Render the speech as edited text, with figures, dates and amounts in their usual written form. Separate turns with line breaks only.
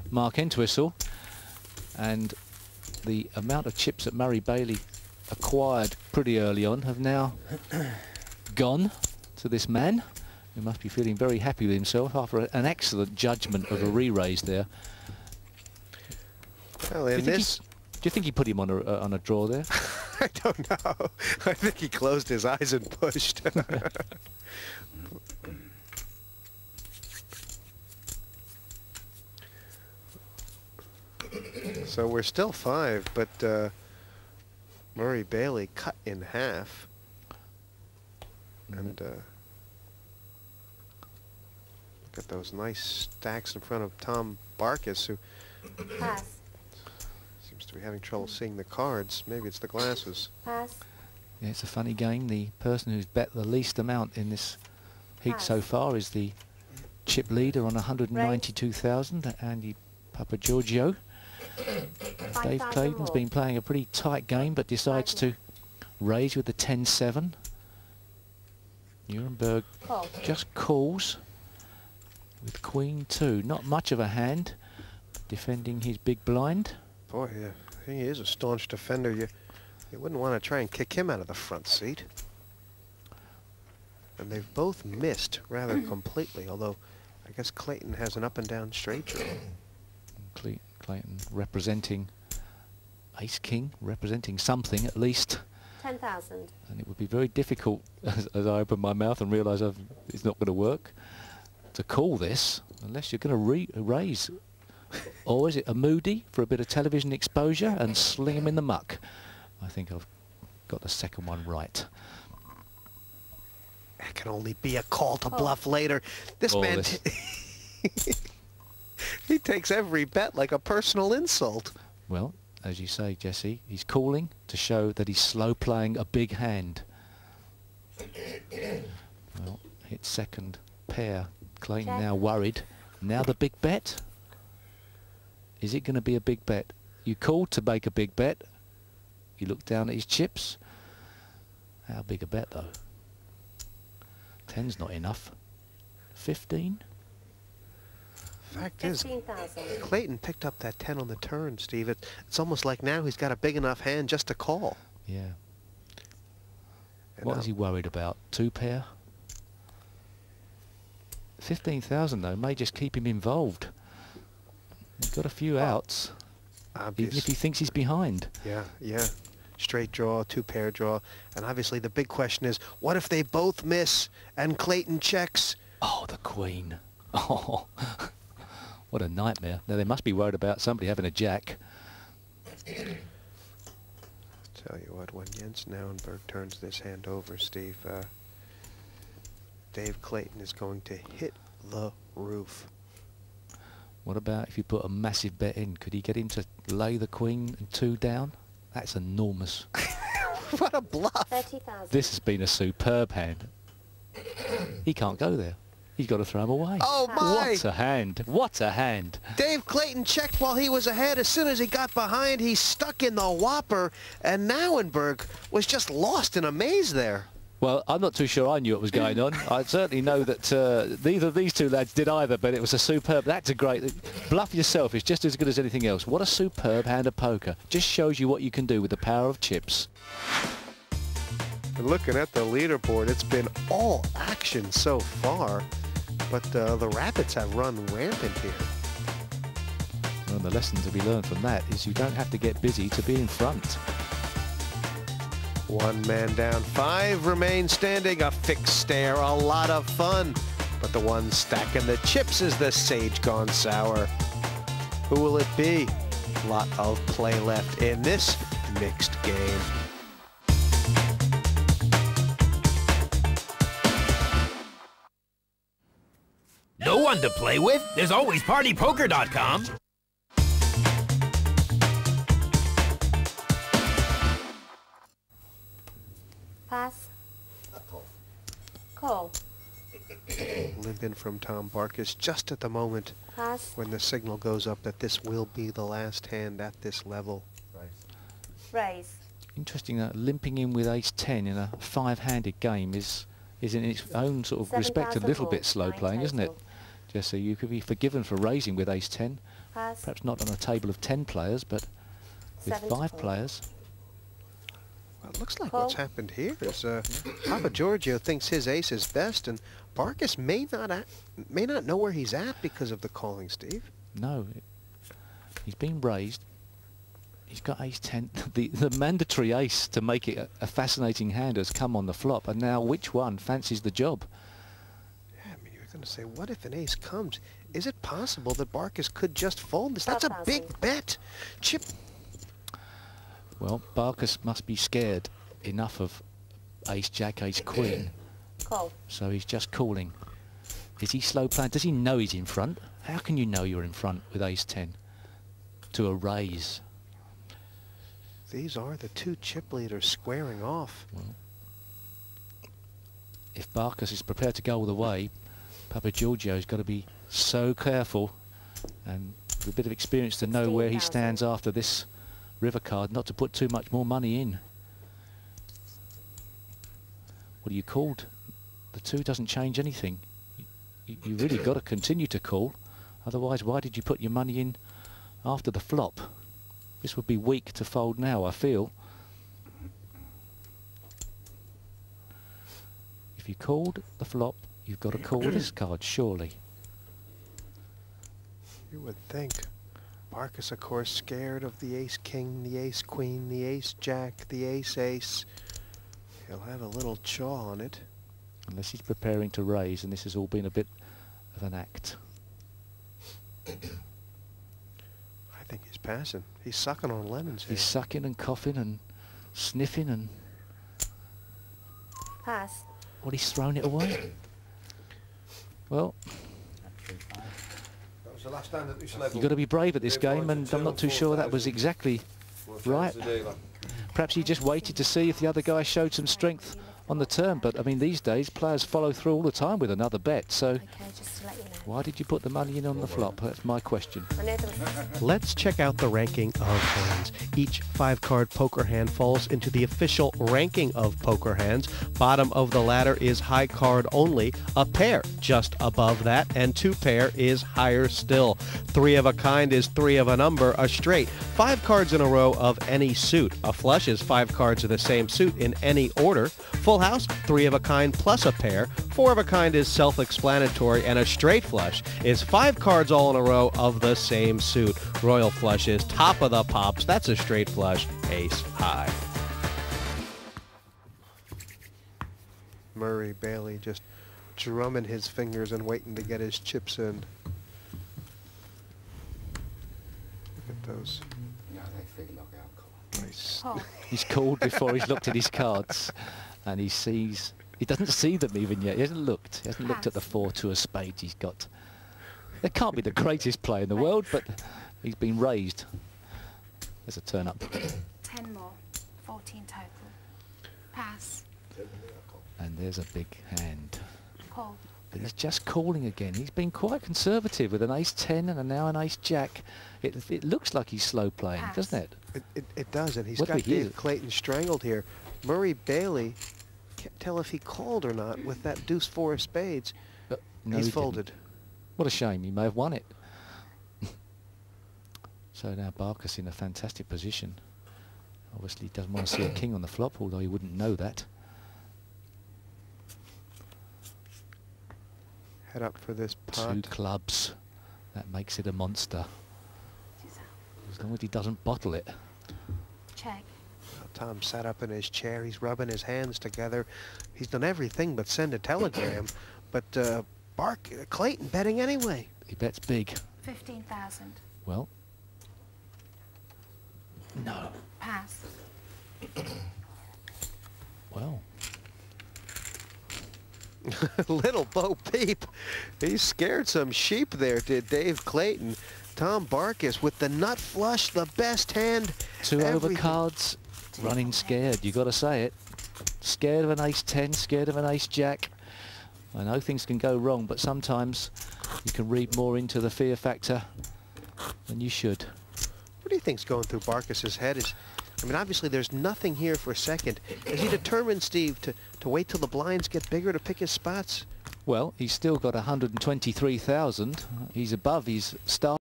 Mark Entwistle, and the amount of chips that Murray Bailey acquired pretty early on have now gone to this man, who must be feeling very happy with himself after an excellent judgment of a re-raise there.
Well, in this...
Do you think he put him on a draw there?
I don't know. I think he closed his eyes and pushed. So we're still 5, but Murray Bailey cut in half. And look at those nice stacks in front of Tom Barkis, who seems to be having trouble seeing the cards. Maybe it's the glasses.
Pass.
Yeah, it's a funny game. The person who's bet the least amount in this heat so far is the chip leader on 192,000, Andy Papagiorgio. Dave Clayton's been playing a pretty tight game, but decides to raise with the 10-7. Nuremberg just calls with Queen 2. Not much of a hand, defending his big blind.
Boy, yeah, he is a staunch defender. You wouldn't want to try and kick him out of the front seat. And they've both missed rather completely, although I guess Clayton has an up and down straight draw.
Clayton representing Ace King, representing something at least.
10,000.
And it would be very difficult, as I open my mouth and realise it's not going to work, to call this unless you're going to raise. Or is it a Moody for a bit of television exposure and sling him in the muck? I think I've got the second one right.
That can only be a call to bluff later. This man, he takes every bet like a personal insult.
Well, as you say, Jesse, he's calling to show that he's slow playing a big hand. Well, hit second pair. Clayton now worried. Now the big bet. Is it going to be a big bet? You called to make a big bet. You look down at his chips. How big a bet, though? 10's not enough. 15?
Fact is, Clayton picked up that 10 on the turn, Steve. It's almost like now he's got a big enough hand just to call.
Yeah.
And
what is he worried about? 2 pair? 15,000 though may just keep him involved. He's got a few outs.
Obvious.
Even if he thinks he's behind.
Yeah, yeah. Straight draw, 2 pair draw. And obviously the big question is, what if they both miss and Clayton checks?
Oh, the Queen. Oh. What a nightmare. Now they must be worried about somebody having a jack.
Tell you what, when Jens Nauenberg turns this hand over, Steve, Dave Clayton is going to hit the roof.
What about if you put a massive bet in? Could he get him to lay the Queen and 2 down? That's enormous.
What a bluff.
30,000.
This has been a superb hand. He can't go there. He's got to throw him away.
Oh, my!
What a hand. What a hand.
Dave Clayton checked while he was ahead. As soon as he got behind, he stuck in the whopper, and Nauenberg was just lost in a maze there.
Well, I'm not too sure I knew what was going on. I certainly know that neither of these two lads did either, but it was a superb... That's a great... Bluff yourself is just as good as anything else. What a superb hand of poker. Just shows you what you can do with the power of chips.
And looking at the leaderboard, it's been all action so far, but the Rapids have run rampant here.
Well, the lesson to be learned from that is you don't have to get busy to be in front.
1 man down, 5 remain standing, a fixed stare, a lot of fun. But the one stacking the chips is the Sage gone sour. Who will it be? Lot of play left in this mixed game.
No one to play with? There's always PartyPoker.com.
Pass. Call.
Limp in from Tom Barkis just at the moment
Pass.
when the signal goes up that this will be the last hand at this level.
Raise.
Interesting that limping in with ace-10 in a 5-handed game is in its own sort of respect a little bit slow playing, isn't it? Jesse, you could be forgiven for raising with ace-10,
Pass.
Perhaps not on a table of 10 players, but with 5
74.
players.
Well, it looks like
Call.
what's happened here is Papa Giorgio thinks his ace is best, and Barkas may not know where he's at because of the calling, Steve.
No, he's been raised. He's got ace 10. The mandatory ace to make it a fascinating hand has come on the flop, and now which one fancies the job?
Yeah, I mean, you're going to say, what if an ace comes? Is it possible that Barkas could just fold this? That's a
12,000.
big bet. Chip.
Well, Barkas must be scared enough of ace jack, ace queen,
Call.
so he's just calling. Is he slow playing? Does he know he's in front? How can you know you're in front with ace 10 to a raise?
These are the two chip leaders squaring off.
Well, if Barkas is prepared to go all the way, Papa Giorgio's got to be so careful and with a bit of experience to know where he
16,000.
stands after this river card, not to put too much more money in. What are you called? The 2 doesn't change anything. You really got to continue to call. Otherwise, why did you put your money in after the flop? This would be weak to fold now, I feel. If you called the flop, you've got to call this card, surely.
You would think. Barkas, of course, scared of the ace-king, the ace-queen, the ace-jack, the ace-ace. He'll have a little jaw on it.
Unless he's preparing to raise, and this has all been a bit of an act.
I think he's passing. He's sucking on lemons here.
He's sucking and coughing and sniffing and...
Pass.
What, he's thrown it away? Well,
That was the last time at this level.
you've got to be brave at this game, and I'm not too sure that was exactly right. Perhaps he just waited to see if the other guy showed some strength on the turn, but I mean, these days players follow through all the time with another bet, so
Okay, just to let you know.
why did you put the money in on the flop? That's my question.
I know the
Let's check out the ranking of hands. Each 5-card poker hand falls into the official ranking of poker hands. Bottom of the ladder is high card only. A pair just above that, and 2 pair is higher still. 3 of a kind is 3 of a number, a straight. 5 cards in a row of any suit. A flush is 5 cards of the same suit in any order. Full house, 3 of a kind plus a pair. 4 of a kind is self-explanatory, and a straight flush is 5 cards all in a row of the same suit. Royal flush is top of the pops. That's a straight flush, ace high. Murray Bailey just drumming his fingers and waiting to get his chips in. Look at those.
Yeah, they feel like alcohol.
Nice.
call.
He's called before he's looked at his cards, and he sees... He doesn't see them even yet. He hasn't looked. He hasn't looked at the 4-2 of spades he's got. It can't be the greatest player in the world, but he's been raised. There's a turn up.
10 more. 14 total. Pass.
And there's a big hand.
Call.
But he's just calling again. He's been quite conservative with an ace-10 and now an ace-jack. It looks like he's slow playing,
Pass.
doesn't it?
It does, and he's
What do
got
we hear?
Dave Clayton strangled here. Murray Bailey can't tell if he called or not with that deuce 4 of spades.
But no,
He's
he didn't.
folded.
What a shame. He may have won it. So now Barkas in a fantastic position. Obviously he doesn't want to see a king on the flop, although he wouldn't know that.
Head up for this
2
pot.
clubs. That makes it a monster. As long as he doesn't bottle it.
Check.
Tom sat up in his chair. He's rubbing his hands together. He's done everything but send a telegram. But Clayton betting anyway.
He bets big.
15,000.
Well. No.
Pass.
Well.
Little Bo Peep. He scared some sheep there, did Dave Clayton. Tom Barkas with the nut flush, the best hand.
2 over
everything.
cards. Running scared. You got to say it. Scared of an ace-10. Scared of an ace-jack. I know things can go wrong, but sometimes you can read more into the fear factor than you should.
What do you think's going through Barkas's head? I mean, obviously there's nothing here for second. Is he determined, Steve, to wait till the blinds get bigger to pick his spots?
Well, he's still got 123,000. He's above his start.